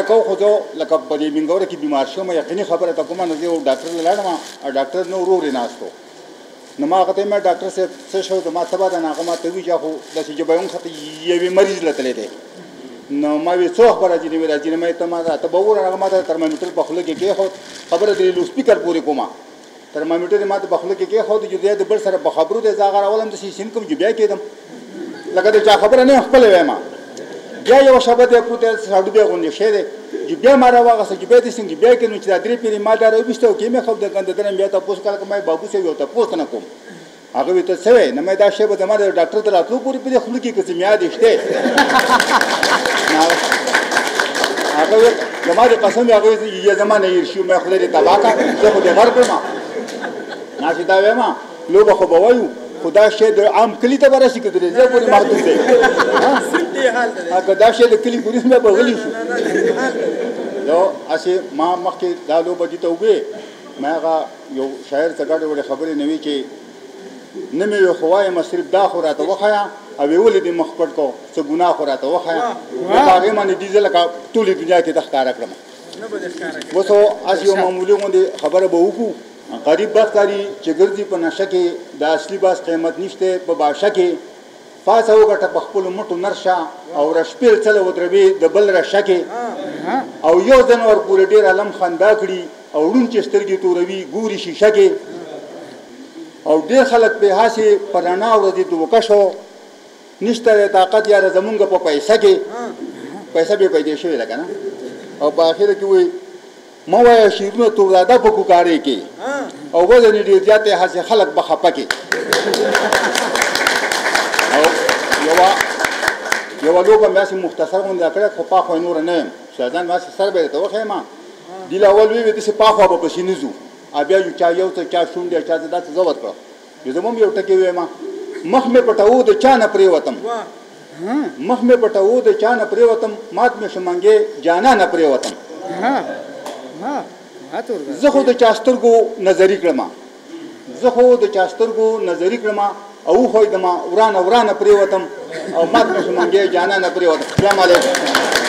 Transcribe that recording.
کو خو زه لکه په دې منګوره کې بیمار شوم یقیني خبره ته کومه نو زه یو ډاکټر ته لاړم او ډاکټر نو ورور یې ناست و نو ما هغه ته ویل ډاکټر صاحب څه شو زما څه بده نه هغه ما ته وویل چې خو داسې ژبه یې ونښته یوې مریض له تللی دی نو ما ویل څه وخت به راځي نو ویل راځي نو ما ته ما ته به وګوره هغه ما ته ترمامیټر په خوله کې کېښود خبره د لوډ سپیکر پورې کومه ترمامیټر یې ما ته په خوله کې کېښود چې بیا د بل سره په خبرو دی زه هغه راولم داسې سین کوم چې بیا کېدم لکه د چا خبره نه خپله وایم بیا یو شبه دی پروت دی ساډو بیا غونډې شی دی چې بیا ما راواغسته چې بیا داسې چې بیا کېدم چې دا درې پیرې ما دا راویسته او کې مې خوب د ګنددنم بیا تپوس کړه که ما بابو صاحب یو تپوس نه کوم هغه وی ته څه وی نه مې دا شی به زما د ډاکټر ته راتلو پورې په دې خوله کې که څه میاد یې شته هغه وی زما د قسم هغه وی یې زما نه هېر شي مې خدای دې تباه کړه زه خو دې غر کړم ناسې دا وایم لوبه خو به وایو خو دا شی د عام کلي ته به راسي که د ریزې پورې محدود دی که دا شی د کلي پورې بیا به غلي شو نو هسې ما مخکې دا لوبه دې ته ووې ما هغه یو شاعر څه ګډې وړې خبرې نه وي چې نه مې وې خو وایم صرف دا خو راته وښیه او ویې ولې دې مخ پټ کو څه ګناه خو راته وښیه په هغې باندې دې زه لکه ټولې دنیا کې ته ښکاره کړم اوس هسې یو معمولي غوندې خبره به وکړو غریب بخت لري چې ګرځي په نشه کې د اصلي باز قیمت نشته په باشه کې پاسه وګټه په خپلو مټو نرشه او رشپېل څله ودروي د بل رشه کې او یو ځن ورپورې ډېر علم خندا کړي او ړوند چې سترګې توروي ګوري شیشه کې او ډېر خلک پې هسې په رڼا ورځې دوکه شو نشته د طاقت یاره زمونږ په پیسه کې پیسه بې پیدا شوې ده که نه او په آخره کې وایي مه وایه شعرونه توراده په کوکارې کې او وزن یې ډېر زیات دی هسې خلک به خفه کې او یوه لوبه مې هسې مختصر غوندې کړې خو پاخوا نوره نه یم شهزان مې هسې سر به یې درته وښیم دې له اول ویې داسې پاخوا به پسې نه ځو بیا چا یو څه چا شونډې چا څه داسې زه ورکړه نو زه هم یو ټکې ویم مخ مې پټوو د چا نه پرېوتم مخ مې پټوو د چا نه پرېوتم مات مې شمنګې جانا نه پرېوتم زه خو د چا سترګو نظري کړم زه خو د چا سترګو نظري کړم او وښویدم ورانه ورانه پرېوتم او مات مې شمنګې جانا نه پرېوتم السلام علیکم